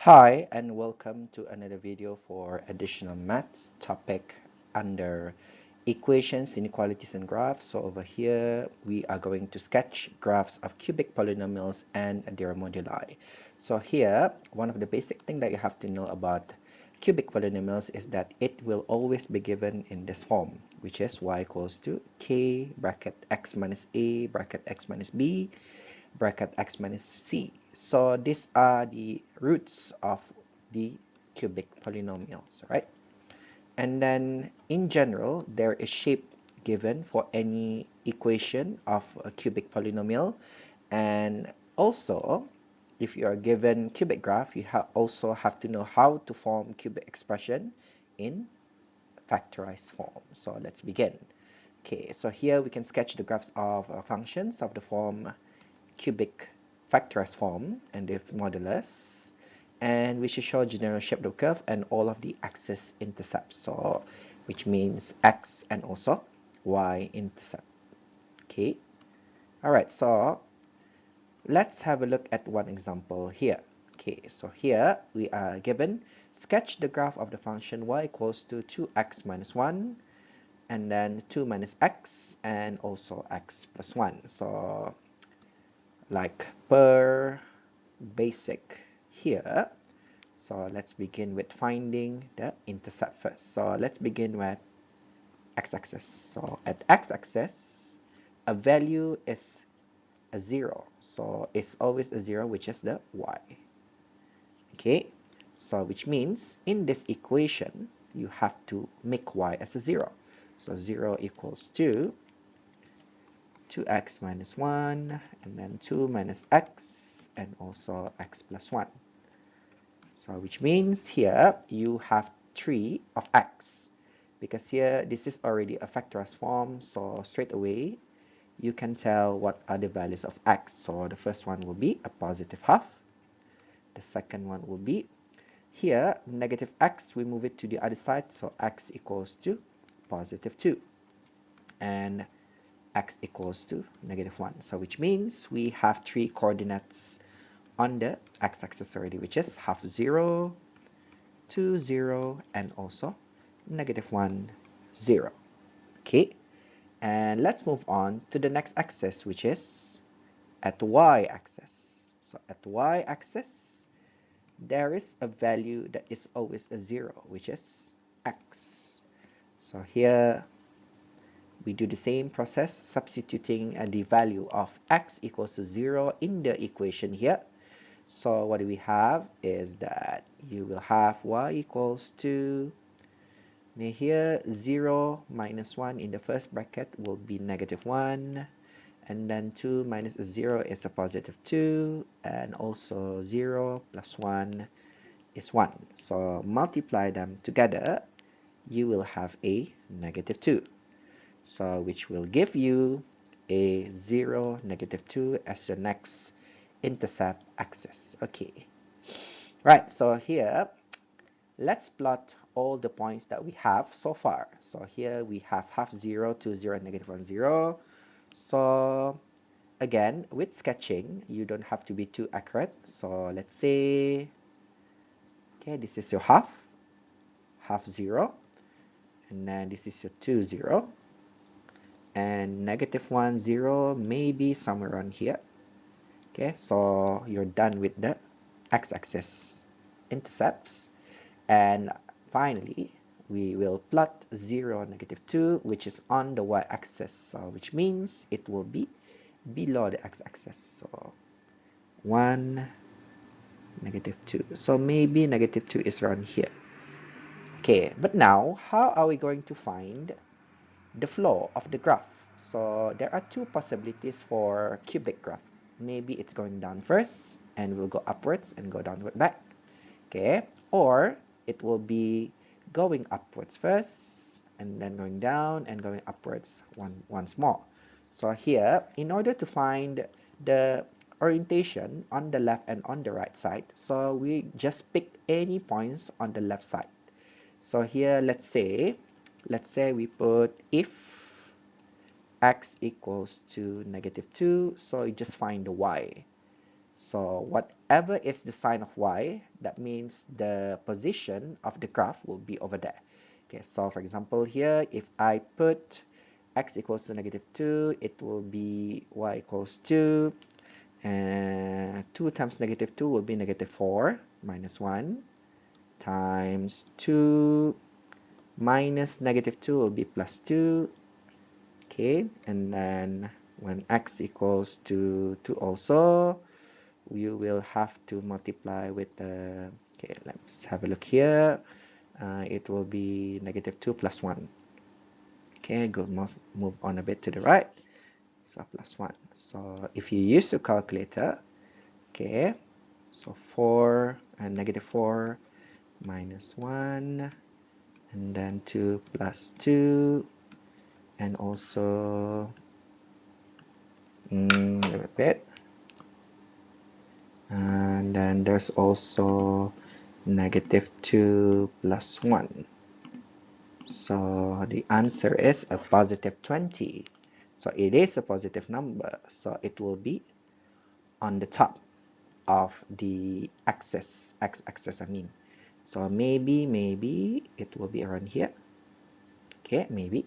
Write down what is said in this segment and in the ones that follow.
Hi and welcome to another video for additional maths topic under equations, inequalities and graphs. So over here we are going to sketch graphs of cubic polynomials and their moduli. So here one of the basic thing that you have to know about cubic polynomials is that it will always be given in this form, which is y equals to k bracket x minus a bracket x minus b bracket x minus c. So these are the roots of the cubic polynomials, right? And then in general, there is shape given for any equation of a cubic polynomial. And also, if you are given cubic graph, you also have to know how to form cubic expression in factorized form. So let's begin. Okay, so here we can sketch the graphs of functions of the form cubic factorized form and the modulus, and we should show general shape of the curve and all of the axis intercepts, so which means x and also y intercept. Okay, all right, so let's have a look at one example here. Okay, so here we are given sketch the graph of the function y equals to 2x minus 1 and then 2 minus x and also x plus 1. So like per basic here. So let's begin with finding the intercept first. So let's begin with x-axis. So at x-axis, a value is a 0. So it's always a 0, which is the y. Okay, so which means in this equation, you have to make y as a 0. So 0 equals to 2x minus 1, and then 2 minus x, and also x plus 1. So which means here you have 3 of x, because here this is already a factorized form, so straight away you can tell what are the values of x. So the first one will be a positive half, the second one will be here negative x, we move it to the other side, so x equals to positive 2, and x equals to negative 1. So which means we have 3 coordinates on the x-axis already, which is half 0, 2, 0, and also negative 1, 0. Okay, and let's move on to the next axis, which is at y-axis. So at y-axis, there is a value that is always a 0, which is x. So here we do the same process, substituting the value of x equals to 0 in the equation here. So what we have is that you will have y equals to, here 0 minus 1 in the first bracket will be negative 1, and then 2 minus 0 is a positive 2, and also 0 plus 1 is 1. So multiply them together, you will have a negative 2. So which will give you a 0, negative 2 as your next intercept axis. Okay, right, so here let's plot all the points that we have so far. So here we have half 0, 2, 0, and negative 1, 0. So again, with sketching, you don't have to be too accurate. So let's say, okay, this is your half 0, and then this is your 2, 0, and negative 1, 0, maybe somewhere around here. Okay, so you're done with the x-axis intercepts. And finally, we will plot 0, negative 2, which is on the y-axis, so which means it will be below the x-axis. So 1, negative 2. So maybe negative 2 is around here. Okay, but now, how are we going to find the flow of the graph? So there are two possibilities for cubic graph. Maybe it's going down first, and will go upwards and go downward back. Okay, or it will be going upwards first and then going down and going upwards once more. So here, in order to find the orientation on the left and on the right side, so we just pick any points on the left side. So here, let's say we put if x equals to negative 2, so you just find the y. So whatever is the sign of y, that means the position of the graph will be over there. Okay, so for example here, if I put x equals to -2, it will be y equals 2, and 2 times -2 will be -4 minus 1 times 2 minus -2 will be plus 2. Okay, and then when x equals to 2 also, you will have to multiply with the, okay, let's have a look here. It will be -2 plus 1. Okay, go move on a bit to the right. So plus 1. So if you use your calculator, okay, so 4 and -4 minus 1, and then 2 plus 2, and also a bit, and then there's also -2 plus 1. So the answer is a positive 20. So it is a positive number, so it will be on the top of the x-axis, I mean. So maybe it will be around here. Okay, maybe.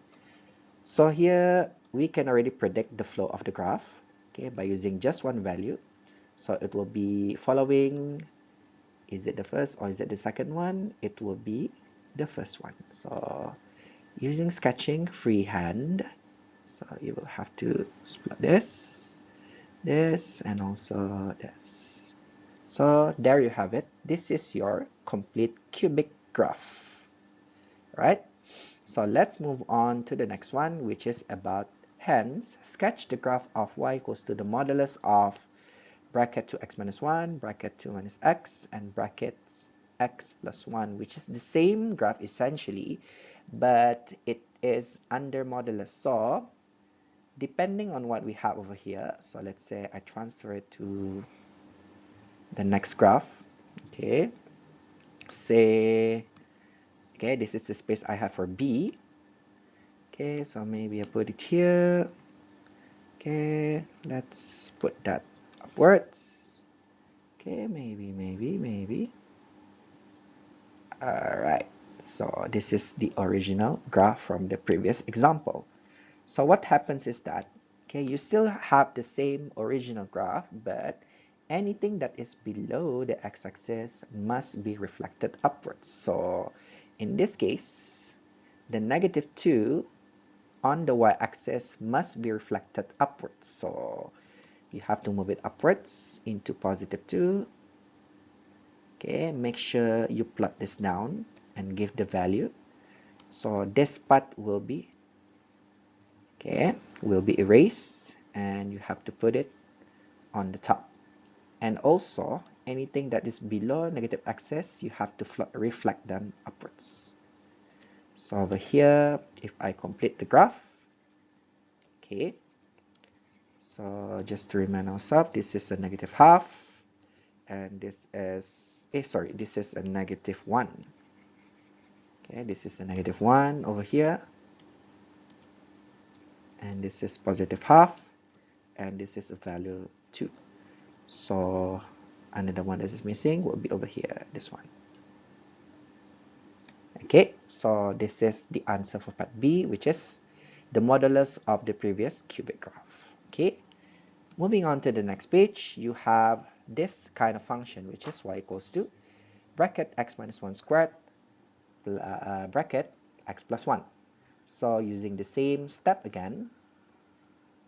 So here we can already predict the flow of the graph, okay, by using just one value. So it will be following, is it the first or is it the second one? It will be the first one. So using sketching freehand, so you will have to split this, and also this. So there you have it. This is your complete cubic graph, right? So let's move on to the next one, which is about hence sketch the graph of y equals to the modulus of bracket 2x minus 1, bracket 2 minus x, and bracket x plus 1, which is the same graph essentially, but it is under modulus. So depending on what we have over here, so let's say I transfer it to the next graph. Okay, say, okay, this is the space I have for b. Okay, so maybe I put it here. Okay, let's put that upwards. Okay, maybe. Alright, so this is the original graph from the previous example. So what happens is that, okay, you still have the same original graph, but anything that is below the x-axis must be reflected upwards. So in this case, the -2 on the y-axis must be reflected upwards. So you have to move it upwards into +2. Okay, make sure you plot this down and give the value. So this part will be, okay, will be erased, and you have to put it on the top. And also anything that is below negative axis, you have to reflect them upwards. So over here, if I complete the graph, okay, so just to remind ourselves, this is a -1/2, and this is, this is a -1. Okay, this is a -1 over here, and this is +1/2, and this is a value 2. So another one that is missing will be over here, this one. Okay, so this is the answer for part B, which is the modulus of the previous cubic graph. Okay, moving on to the next page, you have this kind of function, which is y equals to bracket x minus 1 squared bracket x plus 1. So using the same step again,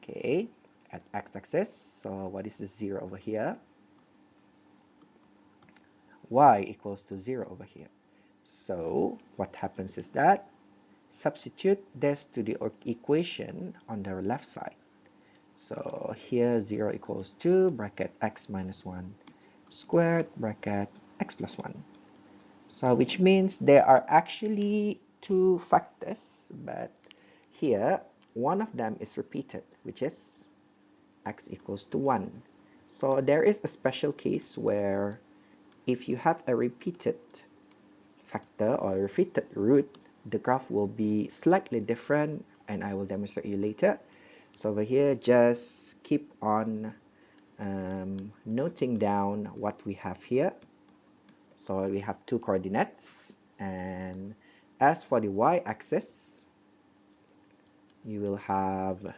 okay, at x-axis, so what is the 0 over here? Y equals to 0 over here. So what happens is that substitute this to the equation on the left side. So here 0 equals to bracket x minus 1 squared bracket x plus 1. So which means there are actually two factors, but here one of them is repeated, which is x equals to 1. So there is a special case where if you have a repeated factor or repeated root, the graph will be slightly different, and I will demonstrate you later. So over here, just keep on noting down what we have here. So we have two coordinates, and as for the y-axis, you will have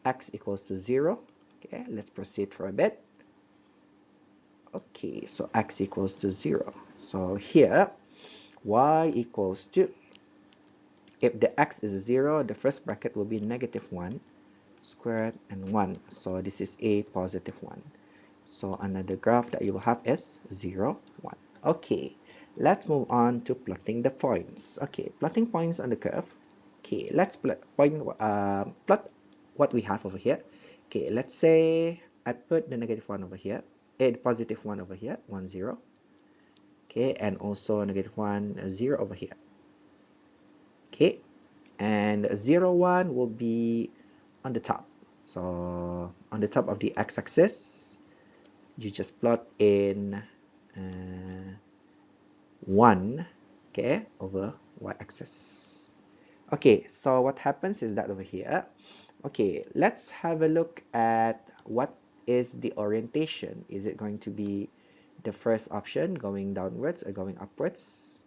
x equals to 0. Okay, let's proceed for a bit. Okay, so x equals to 0. So here, y equals to, if the x is 0, the first bracket will be -1 squared and 1. So this is a positive 1. So another graph that you will have is 0, 1. Okay, let's move on to plotting the points. Okay, plotting points on the curve. Okay, let's plot what we have over here. Okay, let's say I put the -1 over here, the positive 1 over here, 1, 0. Okay, and also -1, 0 over here. Okay, and 0, 1 will be on the top. So on the top of the x-axis, you just plot in 1, okay, over y-axis. Okay, so what happens is that over here, okay, let's have a look at what is the orientation. Is it going to be the first option, going downwards or going upwards?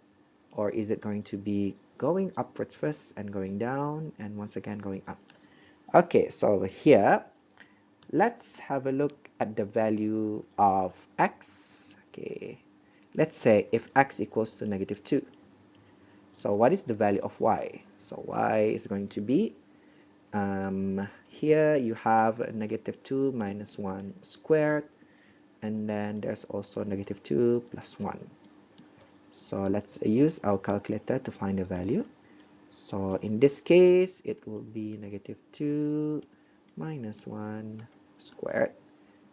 Or is it going to be going upwards first and going down and once again going up? Okay, so over here, let's have a look at the value of x. Okay, let's say if x equals to -2. So what is the value of y? So y is going to be, here you have -2 minus 1 squared, and then there's also -2 plus 1. So let's use our calculator to find the value. So in this case, it will be -2 minus 1 squared,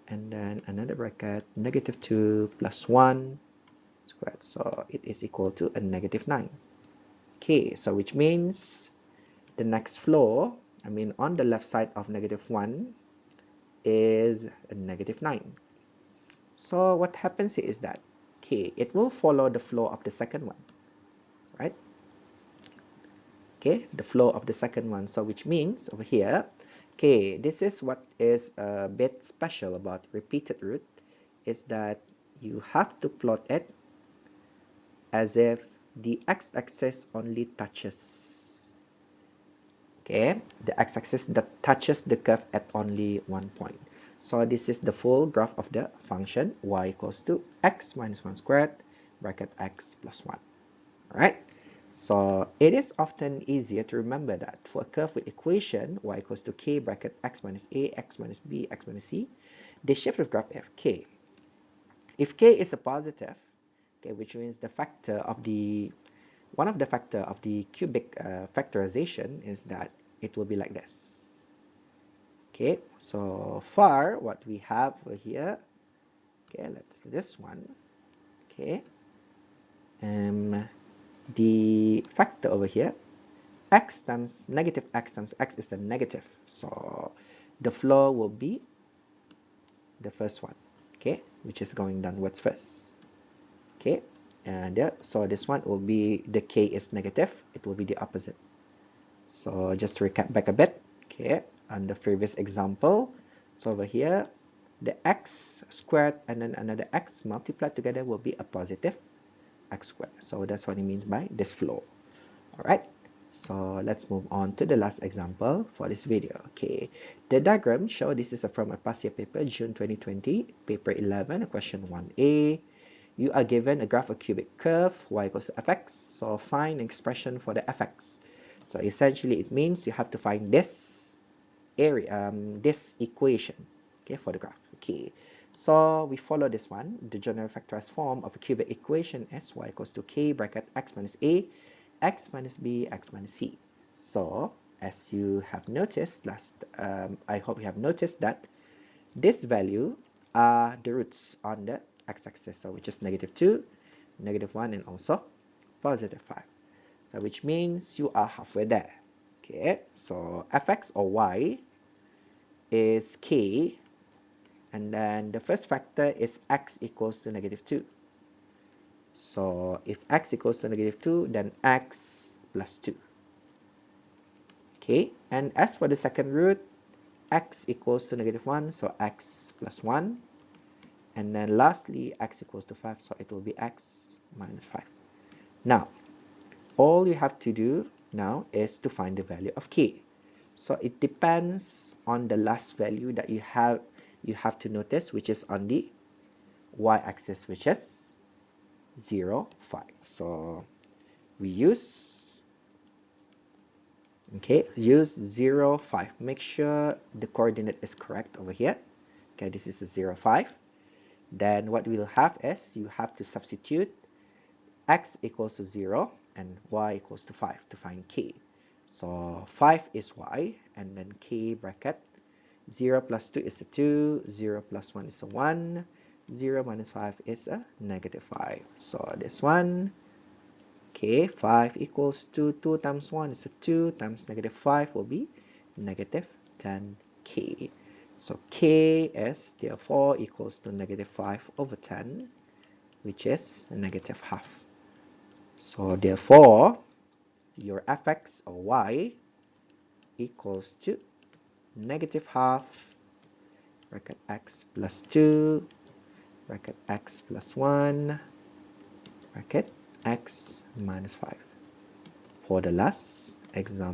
and then another bracket, -2 plus 1 squared. So it is equal to a -9. Okay, so which means the next floor, on the left side of -1 is a -9. So what happens here is that, okay, it will follow the flow of the second one, right? Okay, the flow of the second one. So which means over here, okay, this is what is a bit special about repeated root, is that you have to plot it as if the x-axis only touches, okay, the x-axis that touches the curve at only one point. So this is the full graph of the function y equals to x minus 1 squared bracket x plus 1. All right. So it is often easier to remember that for a curve with equation y equals to k bracket x minus a, x minus b, x minus c, the shape of graph f k. If k is a positive, okay, which means the factor of the one of the factor of the cubic factorization is that it will be like this. Okay, so far what we have over here, okay, let's do this one. Okay, the factor over here, x times x is a negative, so the flow will be the first one, okay, which is going downwards first. Okay, and so this one will be, the k is negative, it will be the opposite. So just to recap back a bit, okay, on the previous example, so over here the x squared and then another x multiplied together will be a positive x squared. So that's what it means by this flow. All right, so let's move on to the last example for this video. Okay, the diagram show this is from a past year paper, June 2020, paper 11, question 1a. You are given a graph of cubic curve y equals to fx, so find an expression for the fx. So essentially it means you have to find this area, this equation, okay, for the graph. Okay, so we follow this one. The general factorized form of a cubic equation is y equals to k bracket x minus a, x minus b, x minus c. So as you have noticed I hope you have noticed that this value are the roots on the x-axis, so which is -2, -1, and also +5. So which means you are halfway there. Okay, so fx or y is k, and then the first factor is x equals to -2. So if x equals to -2, then x plus 2. Okay, and as for the second root, x equals to -1, so x plus 1. And then lastly, x equals to 5, so it will be x minus 5. Now, all you have to do now is to find the value of k. So it depends on the last value that you have to notice, which is on the y-axis, which is 0, 5. So we use 0, 5. Make sure the coordinate is correct over here. Okay, this is a 0, 5. Then what we'll have is you have to substitute x equals to 0 and y equals to 5 to find k. So 5 is y, and then k bracket 0 plus 2 is a 2, 0 plus 1 is a 1, 0 minus 5 is a negative 5. So this one, k, 5 equals to 2 times 1 is a 2 times negative 5 will be negative 10k. So k is therefore equals to negative 5 over 10, which is a negative half. So therefore, your fx or y equals to negative half bracket x plus 2 bracket x plus 1 bracket x minus 5 for the last example.